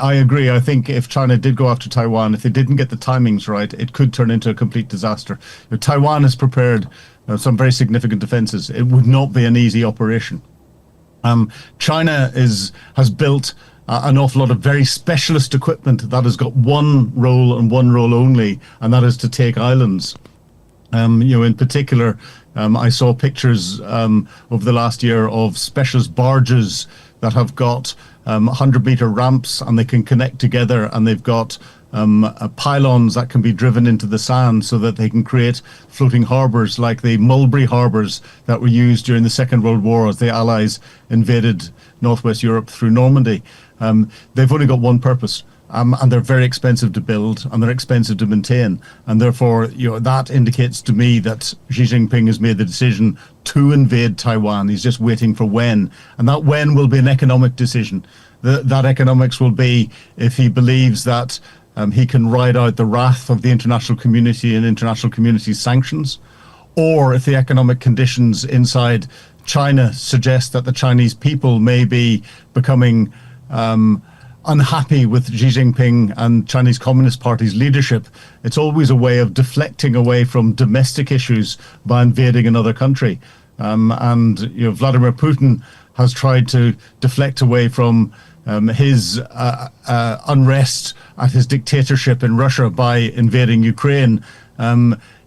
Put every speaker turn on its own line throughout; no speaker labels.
I agree. I think if China did go after Taiwan, if they didn't get the timings right, it could turn into a complete disaster. Taiwan has prepared some very significant defenses. It would not be an easy operation. China has built an awful lot of very specialist equipment that has got one role and one role only, and that is to take islands. In particular, I saw pictures over the last year of specialist barges that have got 100-meter ramps, and they can connect together, and they've got pylons that can be driven into the sand so that they can create floating harbours like the Mulberry harbours that were used during the Second World War as the Allies invaded Northwest Europe through Normandy. They've only got one purpose. And they're very expensive to build, and they're expensive to maintain, and therefore, that indicates to me that Xi Jinping has made the decision to invade Taiwan. He's just waiting for when, and that when will be an economic decision. That economics will be if he believes that he can ride out the wrath of the international community and international community sanctions, or if the economic conditions inside China suggest that the Chinese people may be becoming unhappy with Xi Jinping and Chinese Communist Party's leadership. It's always a way of deflecting away from domestic issues by invading another country. Vladimir Putin has tried to deflect away from his unrest at his dictatorship in Russia by invading Ukraine.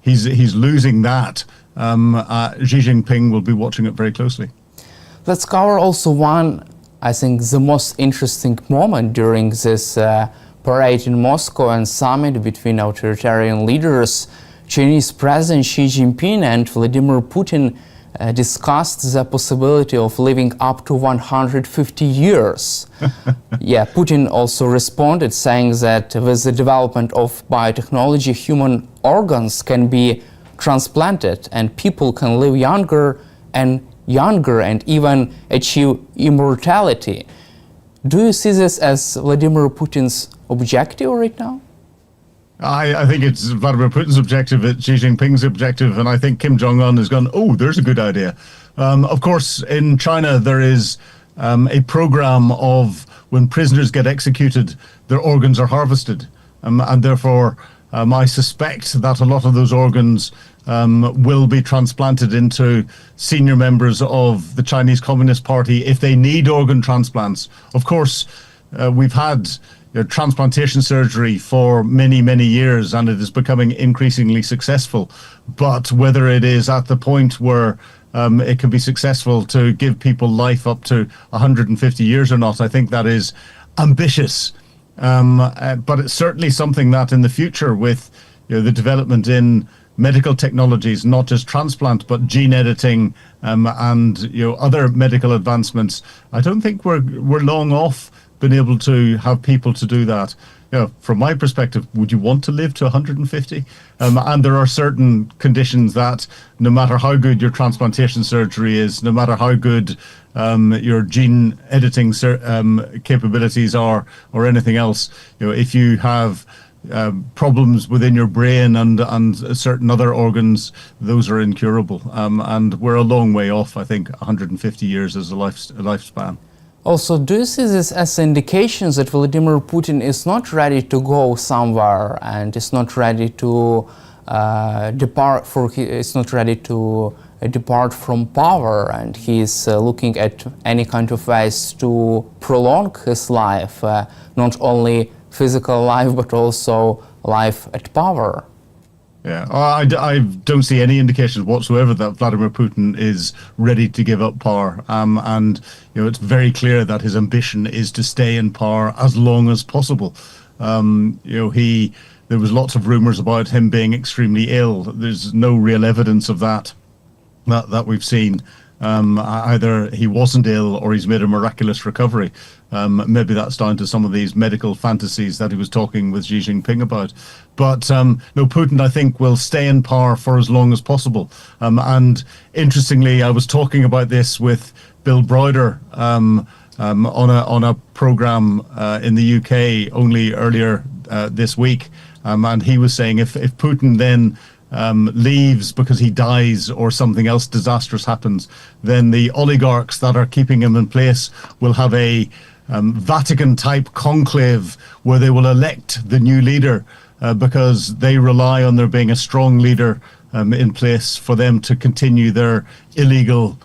He's losing that. Xi Jinping will be watching it very closely.
Let's cover also I think the most interesting moment during this parade in Moscow and summit between authoritarian leaders. Chinese President Xi Jinping and Vladimir Putin discussed the possibility of living up to 150 years. Putin also responded saying that with the development of biotechnology, human organs can be transplanted and people can live younger and even achieve immortality. Do you see this as Vladimir Putin's objective right now?
I think it's Vladimir Putin's objective, it's Xi Jinping's objective, and I think Kim Jong-un has gone, oh, there's a good idea. Of course, in China, there is a program of when prisoners get executed, their organs are harvested. And therefore, I suspect that a lot of those organs will be transplanted into senior members of the Chinese Communist Party if they need organ transplants. Of course, we've had transplantation surgery for many, many years, and it is becoming increasingly successful. But whether it is at the point where it can be successful to give people life up to 150 years or not, I think that is ambitious. But it's certainly something that in the future, with the development in medical technologies, not just transplant, but gene editing and other medical advancements, I don't think we're long off being able to have people to do that. From my perspective, would you want to live to 150? And there are certain conditions that no matter how good your transplantation surgery is, no matter how good your gene editing capabilities are, or anything else, if you have problems within your brain and certain other organs, those are incurable. And we're a long way off, I think, 150 years as a lifespan.
Also, do you see this as indications that Vladimir Putin is not ready to go somewhere and is not ready to depart from power, and he's looking at any kind of ways to prolong his life, not only physical life but also life at power?
Yeah, I don't see any indications whatsoever that Vladimir Putin is ready to give up power. And it's very clear that his ambition is to stay in power as long as possible. There was lots of rumors about him being extremely ill. There's no real evidence of that we've seen. Either he wasn't ill or he's made a miraculous recovery. Maybe that's down to some of these medical fantasies that he was talking with Xi Jinping about. But no, Putin, I think, will stay in power for as long as possible. And interestingly, I was talking about this with Bill Browder on a program in the UK only earlier this week. And he was saying if Putin then leaves because he dies or something else disastrous happens, then the oligarchs that are keeping him in place will have a Vatican-type conclave where they will elect the new leader because they rely on there being a strong leader in place for them to continue their illegal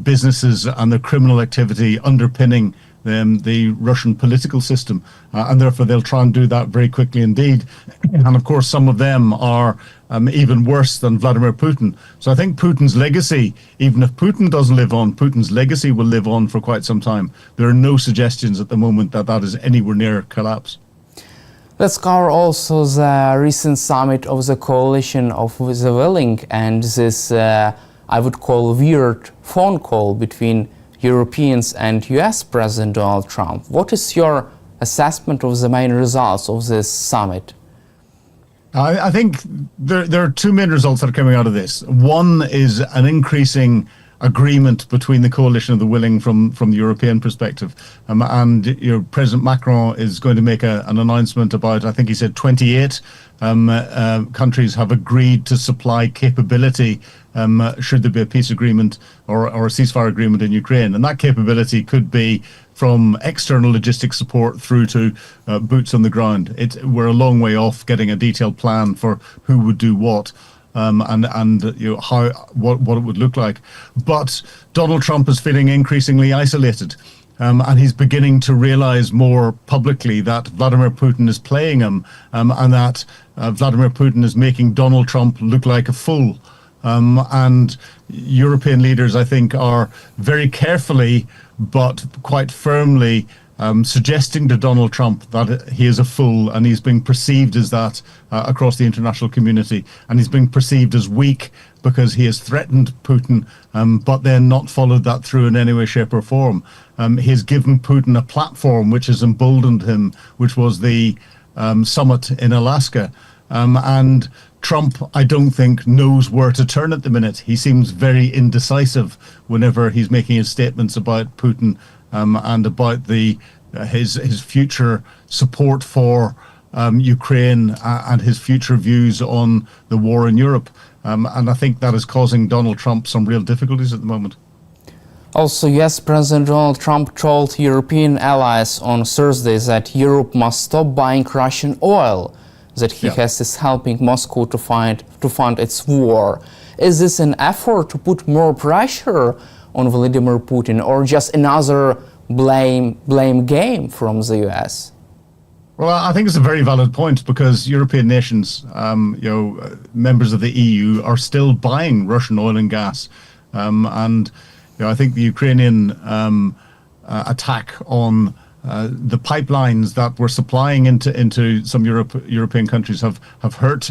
businesses and their criminal activity underpinning the Russian political system. And therefore they'll try and do that very quickly indeed. And of course, some of them are even worse than Vladimir Putin. So I think Putin's legacy, even if Putin doesn't live on, Putin's legacy will live on for quite some time. There are no suggestions at the moment that that is anywhere near collapse.
Let's cover also the recent summit of the coalition of the willing and this, I would call, weird phone call between Europeans and US President Donald Trump. What is your assessment of the main results of this summit?
I think there are two main results that are coming out of this. One is an increasing agreement between the coalition of the willing from the European perspective. And President Macron is going to make an announcement about, I think he said 28 countries have agreed to supply capability should there be a peace agreement or a ceasefire agreement in Ukraine. And that capability could be from external logistic support through to boots on the ground. We're a long way off getting a detailed plan for who would do what. And what it would look like. But Donald Trump is feeling increasingly isolated. And he's beginning to realize more publicly that Vladimir Putin is playing him and that Vladimir Putin is making Donald Trump look like a fool. And European leaders, I think, are very carefully but quite firmly suggesting to Donald Trump that he is a fool and he's being perceived as that across the international community. And he's being perceived as weak because he has threatened Putin, but then not followed that through in any way, shape or form. He has given Putin a platform which has emboldened him, which was the summit in Alaska. And Trump, I don't think, knows where to turn at the minute. He seems very indecisive whenever he's making his statements about Putin and about his future support for Ukraine and his future views on the war in Europe. And I think that is causing Donald Trump some real difficulties at the moment.
Also, yes, President Donald Trump told European allies on Thursday that Europe must stop buying Russian oil, that he is helping Moscow to fund its war. Is this an effort to put more pressure on Vladimir Putin or just another blame game from the US?
Well, I think it's a very valid point because European nations, members of the EU, are still buying Russian oil and gas. And I think the Ukrainian attack on the pipelines that were supplying into some European countries have hurt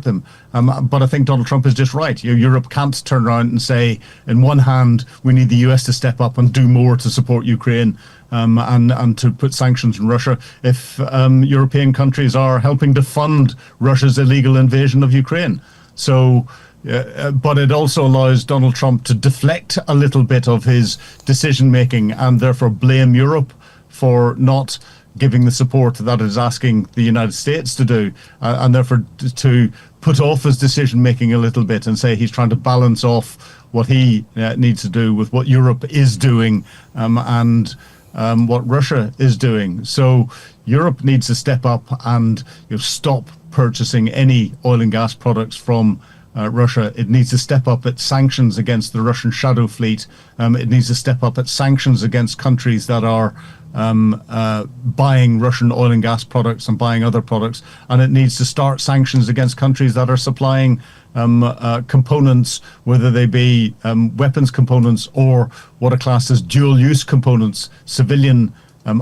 them. But I think Donald Trump is just right. Europe can't turn around and say, in one hand, we need the US to step up and do more to support Ukraine and to put sanctions on Russia if European countries are helping to fund Russia's illegal invasion of Ukraine. So, but it also allows Donald Trump to deflect a little bit of his decision making and therefore blame Europe for not giving the support that it is asking the United States to do, and therefore to put off his decision making a little bit and say he's trying to balance off what he needs to do with what Europe is doing and what Russia is doing. So Europe needs to step up and stop purchasing any oil and gas products from Russia. It needs to step up its sanctions against the Russian shadow fleet. It needs to step up its sanctions against countries that are buying Russian oil and gas products and buying other products. And it needs to start sanctions against countries that are supplying components, whether they be weapons components or what are classed as dual-use components, civilian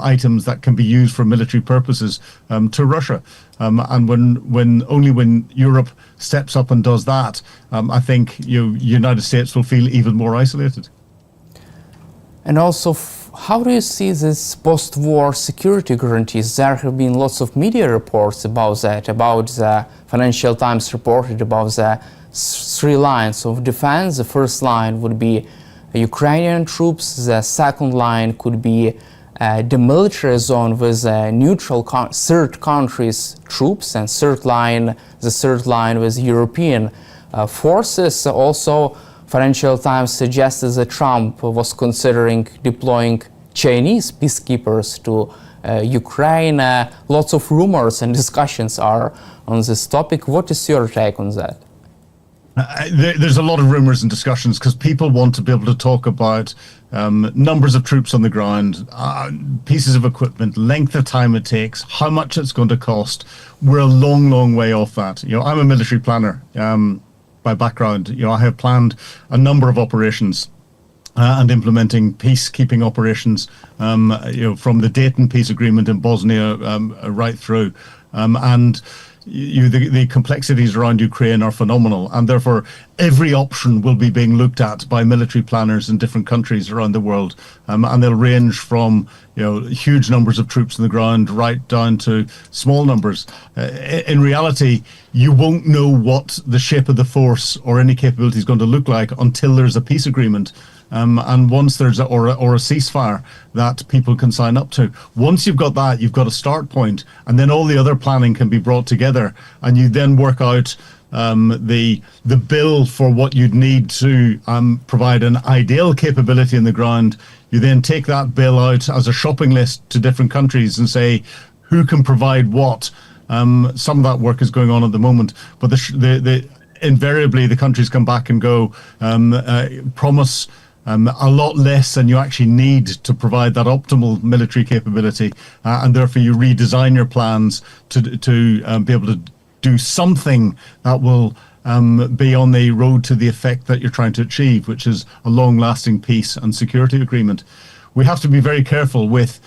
items that can be used for military purposes to Russia. And when Europe steps up and does that, I think United States will feel even more isolated.
And also, how do you see this post-war security guarantees? There have been lots of media reports about that, about the Financial Times reported about the three lines of defense. The first line would be Ukrainian troops, the second line could be demilitarized zone with neutral third countries troops, and the third line with European forces. Also, Financial Times suggested that Trump was considering deploying Chinese peacekeepers to Ukraine. Lots of rumors and discussions are on this topic. What is your take on that?
There's a lot of rumors and discussions because people want to be able to talk about numbers of troops on the ground, pieces of equipment, length of time it takes, how much it's going to cost. We're a long, long way off that. I'm a military planner by background. I have planned a number of operations and implementing peacekeeping operations, from the Dayton peace agreement in Bosnia right through, and the complexities around Ukraine are phenomenal, and therefore every option will be being looked at by military planners in different countries around the world, and they'll range from huge numbers of troops on the ground right down to small numbers. In reality, you won't know what the shape of the force or any capability is going to look like until there's a peace agreement. And once there's a ceasefire that people can sign up to. Once you've got that, you've got a start point, and then all the other planning can be brought together, and you then work out the bill for what you'd need to provide an ideal capability in the ground. You then take that bill out as a shopping list to different countries and say, who can provide what? Some of that work is going on at the moment, but invariably the countries come back and go, promise a lot less than you actually need to provide that optimal military capability, and therefore you redesign your plans to be able to do something that will be on the road to the effect that you're trying to achieve, which is a long-lasting peace and security agreement. We have to be very careful with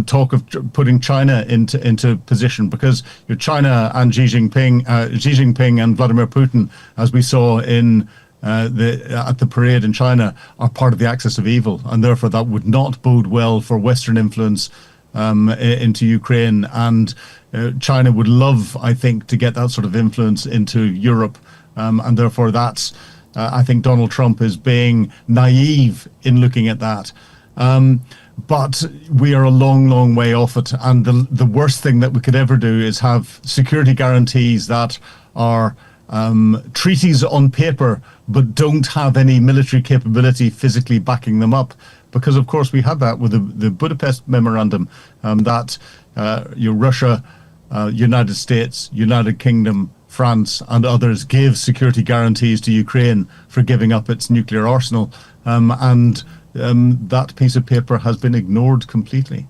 talk of putting China into position, because China and Xi Jinping and Vladimir Putin, as we saw at the parade in China, are part of the axis of evil, and therefore that would not bode well for Western influence into Ukraine. And China would love, I think, to get that sort of influence into Europe, and therefore that's I think Donald Trump is being naive in looking at that. But we are a long, long way off it, and the worst thing that we could ever do is have security guarantees that are treaties on paper but don't have any military capability physically backing them up, because of course we had that with the Budapest Memorandum, that Russia, United States, United Kingdom, France and others gave security guarantees to Ukraine for giving up its nuclear arsenal, and that piece of paper has been ignored completely.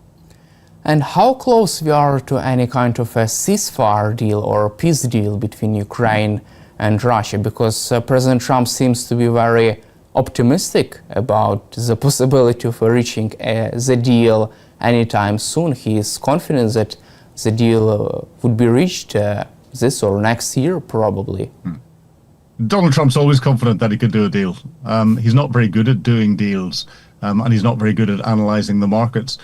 And how close we are to any kind of a ceasefire deal or peace deal between Ukraine and Russia? Because President Trump seems to be very optimistic about the possibility of reaching the deal anytime soon. He is confident that the deal would be reached this or next year, probably.
Donald Trump's always confident that he could do a deal. He's not very good at doing deals, and he's not very good at analyzing the markets.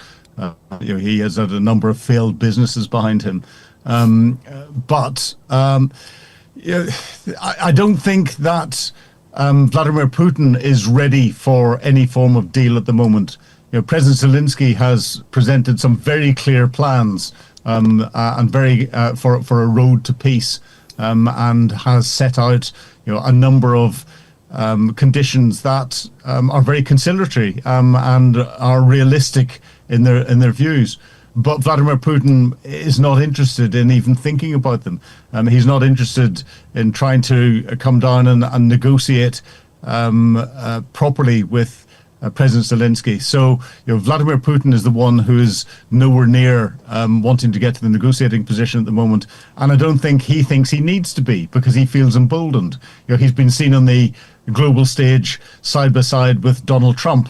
He has had a number of failed businesses behind him, but I don't think that Vladimir Putin is ready for any form of deal at the moment. President Zelensky has presented some very clear plans and very for a road to peace, and has set out a number of conditions that are very conciliatory and are realistic in their views. But Vladimir Putin is not interested in even thinking about them. He's not interested in trying to come down and negotiate properly with President Zelensky. So Vladimir Putin is the one who is nowhere near wanting to get to the negotiating position at the moment, and I don't think he thinks he needs to be, because he feels emboldened. He's been seen on the global stage side by side with Donald Trump.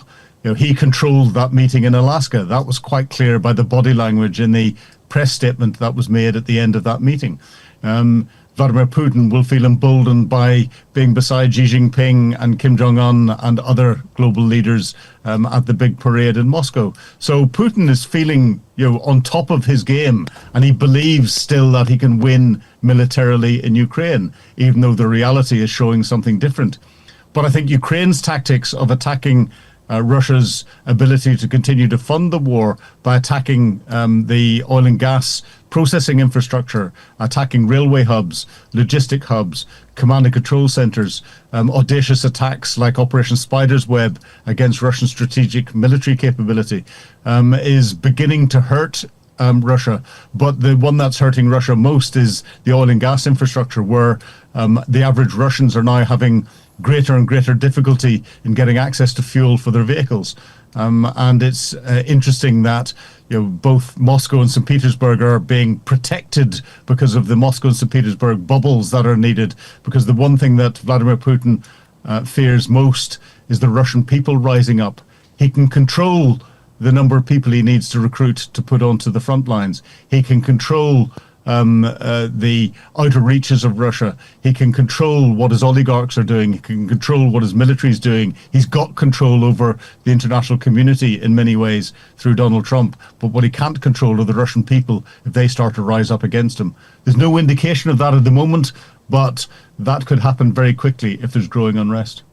He controlled that meeting in Alaska. That was quite clear by the body language in the press statement that was made at the end of that meeting. Vladimir Putin will feel emboldened by being beside Xi Jinping and Kim Jong-un and other global leaders at the big parade in Moscow. So Putin is feeling, on top of his game, and he believes still that he can win militarily in Ukraine, even though the reality is showing something different. But I think Ukraine's tactics of attacking Russia's ability to continue to fund the war by attacking the oil and gas processing infrastructure, attacking railway hubs, logistic hubs, command and control centers, audacious attacks like Operation Spider's Web against Russian strategic military capability, is beginning to hurt Russia. But the one that's hurting Russia most is the oil and gas infrastructure, where the average Russians are now having greater and greater difficulty in getting access to fuel for their vehicles. And it's interesting that both Moscow and St. Petersburg are being protected because of the Moscow and St. Petersburg bubbles that are needed, because the one thing that Vladimir Putin fears most is the Russian people rising up. He can control the number of people he needs to recruit to put onto the front lines. He can control the outer reaches of Russia. He can control what his oligarchs are doing. He can control what his military is doing. He's got control over the international community in many ways through Donald Trump. But what he can't control are the Russian people if they start to rise up against him. There's no indication of that at the moment, but that could happen very quickly if there's growing unrest.